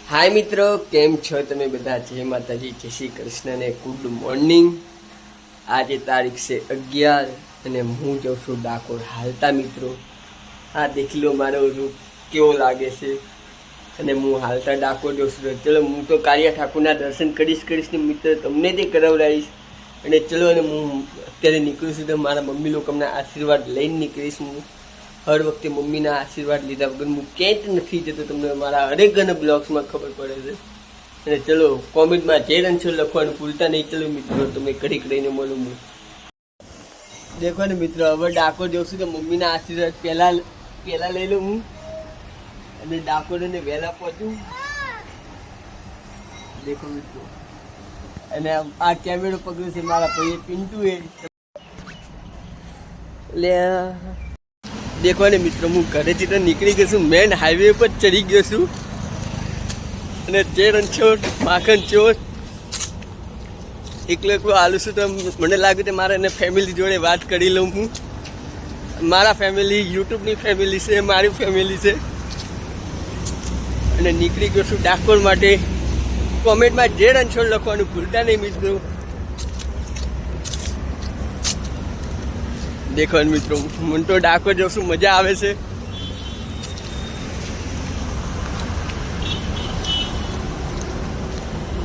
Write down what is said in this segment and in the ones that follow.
हाय मित्रों, केम छो तमे बधा? जय माताजी, जय श्री कृष्ण ने गुड मॉर्निंग। आज तारीख से 11 અને હું જાઉં છું ડાકોર હાલતા મિત્રો। આ દેખ લો મારો રૂપ કેવો લાગે છે અને હું હાલતા ડાકોર જાઉં છું। ચલો હું તો કાળિયા ઠાકોરના દર્શન કરીશ ને મિત્ર, તમને તે કરાવડાવીશ। અને ચલો અને હું અત્યારે નીકળું છું તો મારા મમ્મી લોકોના આશીર્વાદ લઈને નીકળીશ। હું हर वक्त मम्मी ना आशीर्वाद लीधा वगर हूँ क्यांय नहीं जतो। तमने मारा हरेक ब्लॉग्स में खबर पड़े छे। चलो कॉमेंट में जे रंशो लखवानुं भूलता नहीं। चलो मित्रों तमने घड़ीक रहीने मळुं। देखो ने मित्रों, हवे डाकोर जाऊं छुं तो मम्मी ना आशीर्वाद पहला लई लऊं हूँ अने डाकोर ने वहेला पहोंचूं। देखो मित्रों, अने आ कैमरो पकड़्यो छे मारा भाई पिंटू ए। ले देखो ने मित्रों, हूँ घरे तो निकली गई छूँ, मेन हाईवे पर चढ़ी गयो छूँ। जे रणछोड़ माखन चोर एकलो आलू छूँ तो मने लागे तो मारा फैमिली जोड़े बात करी लूँ। हूँ मारा फैमिली यूट्यूब नी फैमिली से मारी फैमिली से निकली गयो छूँ डाकोर माटे। कॉमेंट में जे रणछोड़ लखवानुं भूलता नहीं मित्रों। देखो मित्रों, मन तो डाकोर जाऊँ छूं, मजा आवे छे।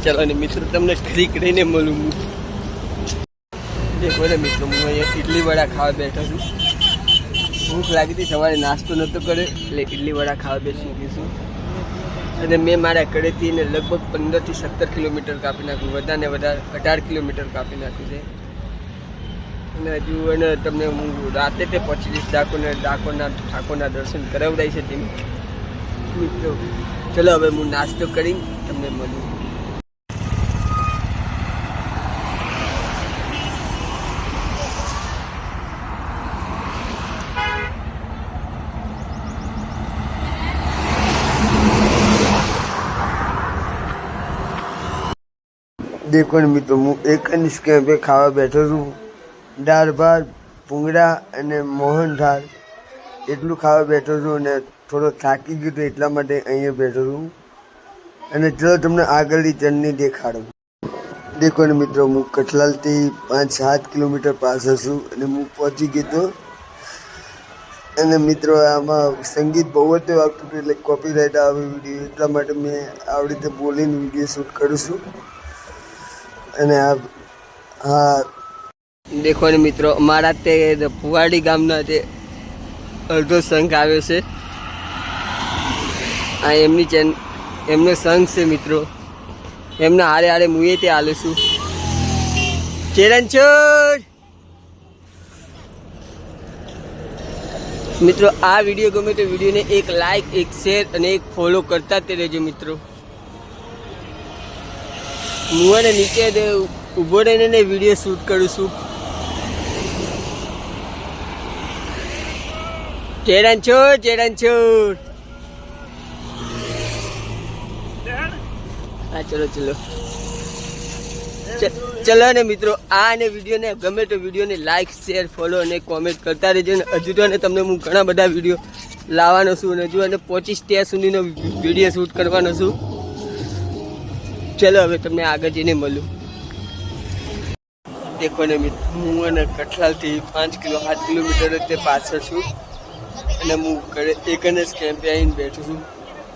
चलो ने मित्रों तमने घड़ीक रहीने मळुं। देखो ने मित्रों, हूँ अहींया इडली वड़ा खावा बैठो छूं। भूख लागी थी, सवारे नास्तो नतो कर्यो એટલે इडली वड़ा खावा बेसी गयो छुं। અને મેં મારા ઘરેથી ને લગભગ 15 થી 17 કિલોમીટર કાપી નાખ્યું, વધારે 18 કિલોમીટર કાપી નાખ્યું છે। અને હજુ એને તમને હું રાતે તે પહોંચી જઈશ ડાકોરના ઠાકોરના દર્શન કરાવડાવી છે તેમ મિત્રો। ચલો હવે હું નાસ્તો કરી તમને મળું। देखो ने मित्रों, हूँ एक कैंपे खावा बैठो छूं। दाल भात भूंगळा અને મોહનથાળ એટલું ખાવા બેઠો છું અને થોડો થાકી ગયો તો એટલા માટે અહીંયા બેઠો છું। અને ચલો તમને આગળની જર્ની દેખાડું। देखो ने मित्रों, હું કઠલાલથી 5-7 કિલોમીટર પાછળ છું અને હું પહોંચી ગયો તો। અને મિત્રો આમાં સંગીત બહુ જ વાગતું હતું એટલે કોપીરાઇટ આવે વિડીયો, એટલા માટે મેં આવી રીતે બોલીને વિડીયો શૂટ કરું છું। અને हाँ देखो ने मित्रों, अमारा ते फुवाड़ी गामना ते अर्धो संघ आव्यो छे। आ एमनो संघ छे मित्रों। एमना हारे हारे मुए ते आलू छुं। चेरनचोर मित्रों, आ विडियो गमे तो विडियो ने एक लाइक, एक शेर और एक फॉलो करता ते रहेजो मित्रों। मुआने नीचे दे उभो रहीने ने विडियो शूट करूं छुं। चेरनचोर हाँ चलो चलो चलो ने मित्रों, आ ने विडियो ने गमे तो विडियो ने लाइक, शेर, फॉलो और कॉमेंट करता रहो। हजू तो तमने हूँ घणा बधा विडियो लावानो छुं अने हजू 25 ત્યાં સુધીનો વિડિયો શૂટ કરવાનો છું। चलो हवे तमने आगे जईने मळुं। देखो ने मित्र, हूँ कठलाल थी 7 किलोमीटर ते पाछळ छुं અને હું એક જ કેમ્પે આવીને બેઠો છું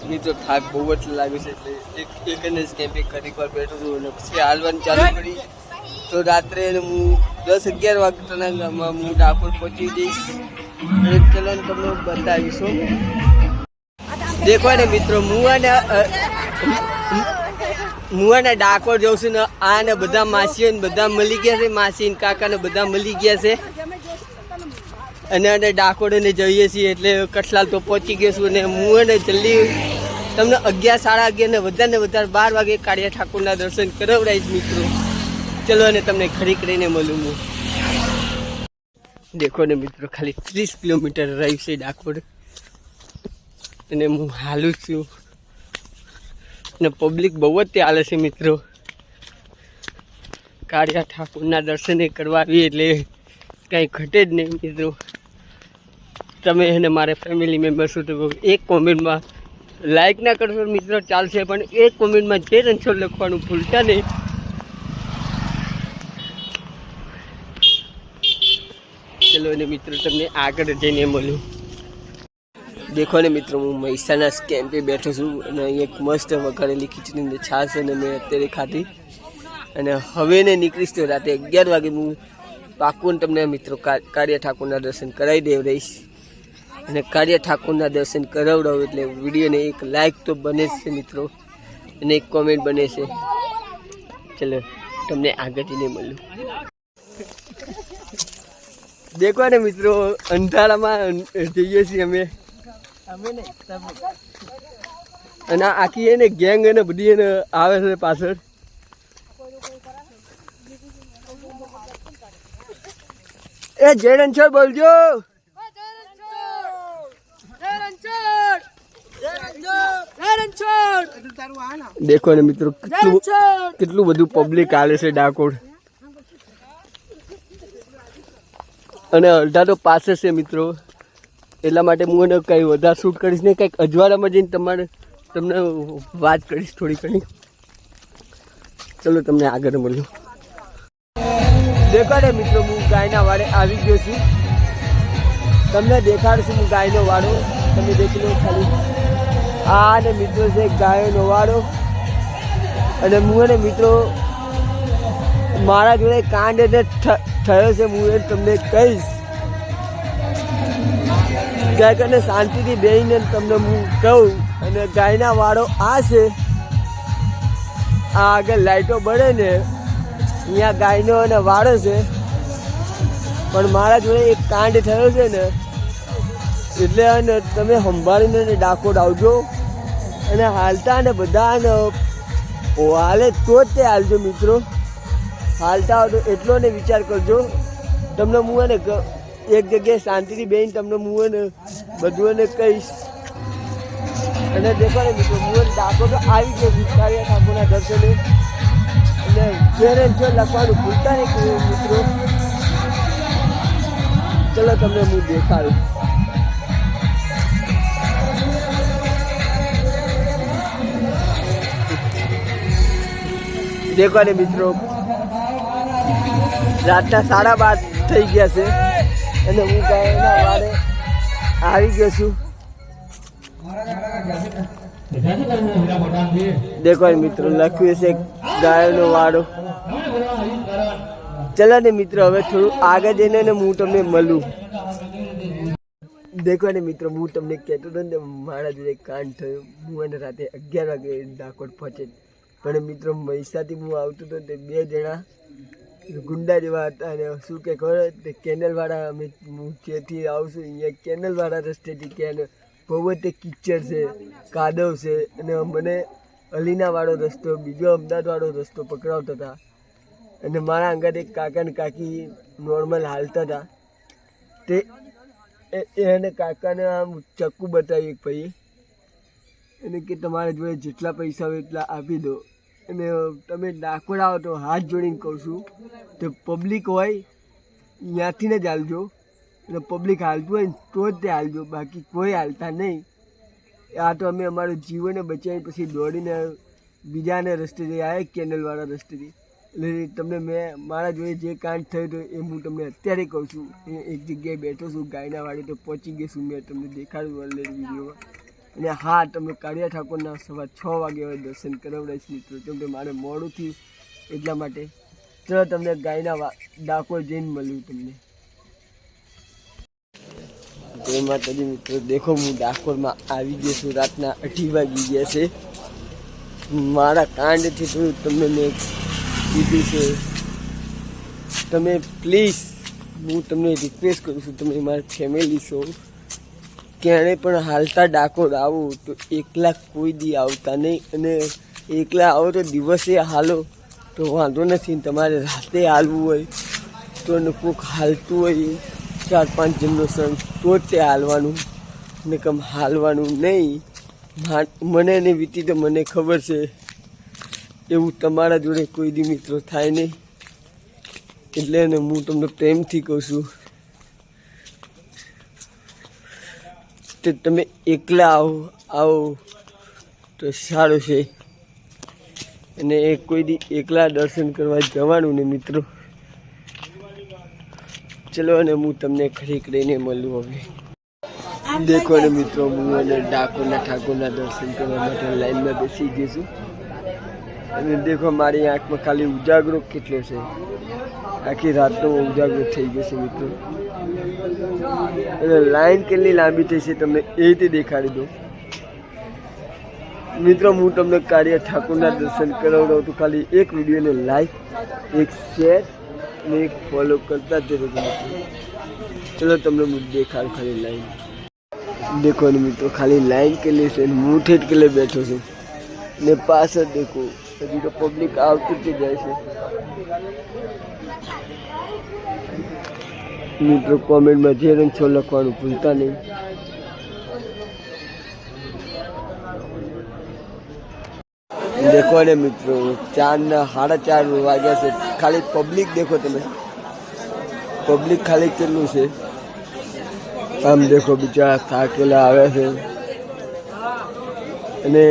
મિત્રો। થાક બહુ જ લાગે છે એટલે એક જ કેમ્પે ઘડીક વાર બેઠો છું અને પછી હાલવાનું ચાલુ કરી તો રાત્રે હું 10-11 વાગ્યાના ગામમાં હું ડાકોર પહોંચી જઈશ અને ચલો તમને બતાવીશું। દેખો ને મિત્રો, હું ડાકોર જાઉં છું ને આ ને બધા માસીઓ ને બધા મળી ગયા છે। માસી ને કાકા ને બધા મળી ગયા છે અને ડાકોર ને જઈએ છીએ એટલે કઠલાલ તો પહોંચી ગયો છું। અને હું જલ્દી તમને 11-11:30 ને વધારે 12 વાગે કાળિયા ઠાકોરના દર્શન કરાવડાવીશ મિત્રો। ચલો અને તમને ઘડીક રહીને મળું હું। देखो ने मित्रों, खाली 30 किलोमीटर रही છે ડાકોર અને હું હાલું છું અને પબ્લિક બહુ જ તે હાલે છે મિત્રો। કાળિયા ઠાકોરના દર્શન કરવા આવી એટલે કંઈ ઘટે જ નહીં મિત્રો। તમે એને મારે ફેમિલી મેમ્બર છો તો એક કોમેન્ટમાં લાઈક ના કરશો મિત્રો ચાલશે, પણ એક કોમેન્ટમાં જે રણછોડ લખવાનું ભૂલતા નહીં. ચલો ને મિત્રો તમને આગળ જઈને મળ્યું. દેખો ને મિત્રો હું મહેસાણા કેમ્પે બેઠો છું અને અહીંયા એક મસ્ત વઘારેલી ખીચડીની છાશ અને મેં અત્યારે ખાધી અને હવે ને નીકળીશ તો રાતે 11 વાગે હું પાકું તમને મિત્રો કાળિયા ઠાકોરના દર્શન કરાવી દેવ રહીશ. અને કાળિયા ઠાકોરના દર્શન કરાવડાવું એટલે વિડીયોને એક લાઈક તો બને જ છે મિત્રો અને એક કોમેન્ટ બને છે. ચલો તમને આગળ જઈને મળ્યું. દેખો ને મિત્રો અંધારામાં જઈએ છીએ અમે અને આખી એને ગેંગ એને બધી એને આવે છે પાછળ. એ જય રણછોડ બોલજો. દેખો ને મિત્રો કેટલું બધું પબ્લિક આવે છે ડાકોર અને અડધા તો પાસે છે મિત્રો. એટલા માટે હું એને કંઈ વધારે શૂટ કરીશ ને કંઈક અજવાળામાં જઈને તમને વાત કરીશ થોડી ઘણી. ચલો તમને આગળ મળ્યું. દેખાડે મિત્રો હું ગાયના વાડે આવી ગયો છું. તમને દેખાડશું હું ગાયનો વાડો. તમે દેખી લો ખાલી. આ ને મિત્રો છે ગાયનો વાડો અને હું એને મિત્રો મારા જોડે કાંડ એને થયો છે. હું એ તમને કહીશ ક્યાંક અને શાંતિથી બેસીને તમને હું કહું. અને ગાયના વાડો આ છે. આ આગળ લાઈટો બળે ને અહીંયા ગાયનો અને વાડો છે. પણ મારા જોડે એક કાંડ થયો છે ને એટલે અને તમે સંભાળીને ડાકોર આવજો અને હાલતા ને બધા હાલે તો જ તે હાલજો મિત્રો. હાલતા હોય તો એટલો ને વિચાર કરજો. તમને હું એને એક જગ્યાએ શાંતિથી બેસીને તમને હું એને બધું એને કહીશ. અને દેખો ને મિત્રો હું ડાકોર તો આવી ગયો છું કાળિયા ઠાકોરના દર્શને. અને જ્યારે જો લખવાનું ભૂલતા નહીં મિત્રો. ચલો તમને હું દેખાડું. દેખો ને મિત્રો રાતના 12:30 થઈ ગયા છે અને હું ગાયના વાડે આવી ગયો છું. દેખો મિત્રો લખ્યું છે ગાયનો વાડો. ચલો ને મિત્રો હવે થોડું આગળ જઈને હું તમને મળું. દેખો ને મિત્રો હું તમને કહેતો હતો ને મારા જોડે કાંડ થયો. હું એને રાતે 11 વાગે ડાકોર પહોંચે. પણ મિત્રો મહીસાથી હું આવતો હતો તે 2 જણા ગુંડા જેવા હતા અને શું કે ખબર તે કેનલવાળા અમે હું ત્યાંથી આવું છું અહીંયા કેનલવાળા રસ્તેથી કે બહુ જ તે કિચડ છે કાદવ છે અને મને અલીનાવાળો રસ્તો બીજો અમદાવાદવાળો રસ્તો પકડાવતા હતા. અને મારા અંગત એક કાકા ને કાકી નોર્મલ હાલતા હતા. તે એને કાકાને આમ ચક્કુ બતાવ્યું એક ભાઈએ એને કે તમારા જોડે જેટલા પૈસા હોય એટલા આપી દો. અને તમે ડાકોર આવો તો હાથ જોડીને કહું છું તો પબ્લિક હોય ત્યાંથી ને જ હાલજો. અને પબ્લિક હાલતું હોય ને તો જ તે હાલજો, બાકી કોઈ હાલતા નહીં. આ તો અમે અમારું જીવને બચાવી પછી દોડીને બીજાને રસ્તેથી આવ્યા કેનલવાળા રસ્તેથી. એટલે તમને મેં મારા જોડે જે કાંડ થયું હતું એ હું તમને અત્યારે કહું છું. એક જગ્યાએ બેઠો છું ગાયના વાડે તો પહોંચી ગયો છું. મેં તમને દેખાડ્યું ઓલરેડી વિડીયોમાં. અને હા તમને કાળિયા ઠાકોરના સવાર 6 વાગે હવે દર્શન કરાવડાવીશ મિત્રો. કેમ કે મારે મોડું થયું એટલા માટે. ચલો તમને ગાયના ડાકોર જઈને મળ્યું તમને. જય માતાજી મિત્રો. દેખો હું ડાકોરમાં આવી ગયો છું. રાતના 8 વાગી ગયા છે. મારા કાંડથી થોડું તમને મેં કીધું છે. તમે પ્લીઝ હું તમને રિક્વેસ્ટ કરું છું, તમે મારા ફેમિલી છો, ક્યાંય પણ હાલતા ડાકોર આવો તો એકલા કોઈ દી આવતા નહીં. અને એકલા આવો તો દિવસે હાલો તો વાંધો નથી. તમારે રાતે હાલવું હોય તો કોઈક હાલતું હોય 4-5 જણનો સંગ તો જ તે હાલવાનું ને કમ હાલવાનું નહીં. મને એને વીતી તો મને ખબર છે એવું તમારા જોડે કોઈ દી મિત્રો થાય નહીં. એટલે ને હું તમને પ્રેમથી કહું છું કે તમે એકલા આવો તો સારું છે. અને કોઈ દી એકલા દર્શન કરવા જવાનું ને મિત્રો. ચલો અને હું તમને ખરીક રહીને મળું હવે. દેખો ને મિત્રો, હું અને ડાકોરના ઠાકોરના દર્શન કરવા માટે લાઈનમાં બેસી ગઈ છું. અને દેખો મારી આંખમાં ખાલી ઉજાગરો કેટલો છે. આખી રાતનો ઉજાગરો થઈ ગયો છે મિત્રો. અને લાઈન કેટલી લાંબી થઈ છે તમને એ રીતે દેખાડી દઉં મિત્રો. હું તમને કાર્ય ઠાકોરના દર્શન કરાવડાવું તો ખાલી એક વિડીયોને લાઈક, એક શેર અને એક ફોલો કરતા જ રહેજો મિત્રો. ચલો તમને હું દેખાડ ખાલી લાઈન. દેખો ને મિત્રો, ખાલી લાઈન કેટલી છે. હું ઠેઠ કેટલે બેઠો છું ને પાછળ દેખો હજી તો પબ્લિક આવતી જ જાય છે મિત્રો. કોમેન્ટમાં જે રંગ છો લખવાનું ભૂલતા નહીં. દેખો ને મિત્રો, 4:30 વાગ્યા છે. ખાલી પબ્લિક દેખો તમે, પબ્લિક ખાલી કેટલું છે. આમ દેખો બિચારા થાકેલા આવે છે. અને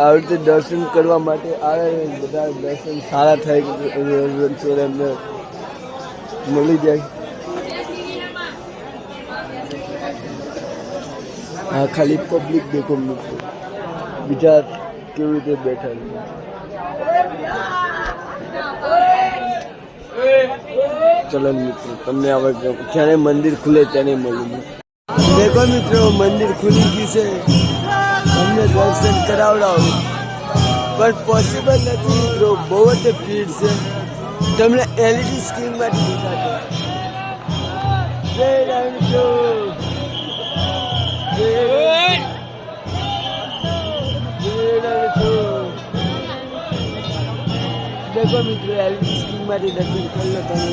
આવી રીતે દર્શન કરવા માટે આવે બધા. દર્શન સારા થાય એમને મળી જાય. હા, ખાલી પબ્લિક દેખો મિત્રો, બીજા કેવી રીતે બેઠા છે. ચલો મિત્રો, તમને હવે જ્યારે મંદિર ખુલે ત્યારે મળું. દેખો મિત્રો, મંદિર ખુલી ગયું છે. તમને દર્શન કરાવડાવું પણ પોસિબલ નથી મિત્રો. બહુ જ ભીડ છે. તમને એલઈડી સ્ક્રીનમાં દેખાશે. જય રામજો, જય રામજો. દેખો મિત્રો, એલઈડી સ્ક્રીનમાંથી દર્શન કરી લો તમે.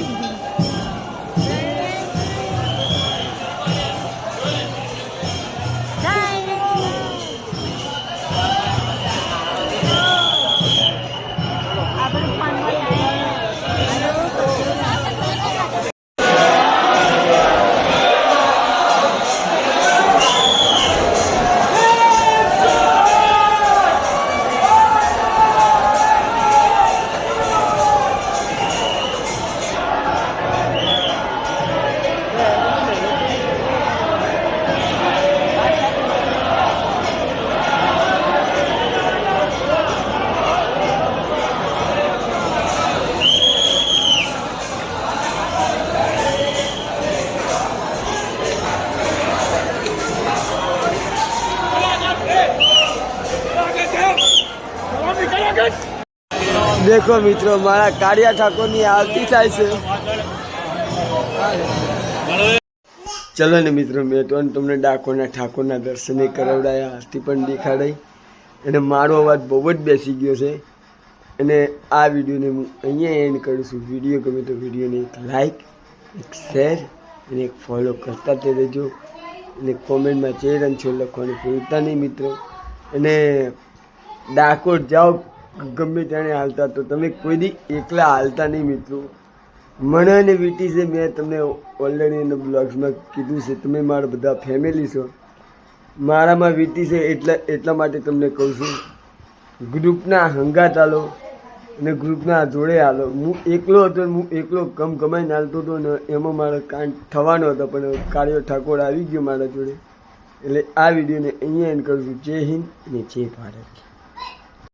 દેખો મિત્રો, મારા કાળિયા ઠાકોરની આરતી થાય છે. ચલો ને મિત્રો, મેં તો તમને ડાકોરના ઠાકોરના દર્શન કરાવડાયા, આરતી પણ દેખાડાઈ. અને મારો અવાજ બહુ જ બેસી ગયો છે. અને આ વિડીયોને હું અહીંયા એન્ડ કરું છું. વિડીયો ગમે તો વિડીયોને એક લાઈક, એક શેર અને એક ફોલો કરતા તે રહેજો. અને કોમેન્ટમાં જે રંગ છો લખવાનું ભૂલતા નહીં મિત્રો. અને ડાકોર જાઓ ગમે ત્યારે હાલતા તો તમે કોઈ દી એકલા હાલતા નહીં મિત્રો. મને અને વીટી છે, મેં તમને ઓલરેડી એના બ્લોગ્સમાં કીધું છે. તમે મારા બધા ફેમિલી છો. મારામાં વીટી છે એટલા માટે તમને કહું છું, ગ્રુપના હંગાત હાલો અને ગ્રુપના જોડે હાલો. હું એકલો હતો, હું એકલો કમાઈને હાલતો હતો ને એમાં મારો કાંડ થવાનો હતો. પણ કાળિયો ઠાકોર આવી ગયો મારા જોડે. એટલે આ વિડીયોને અહીંયા એન્ડ કરું છું. જય હિન્દ અને જય ભારત.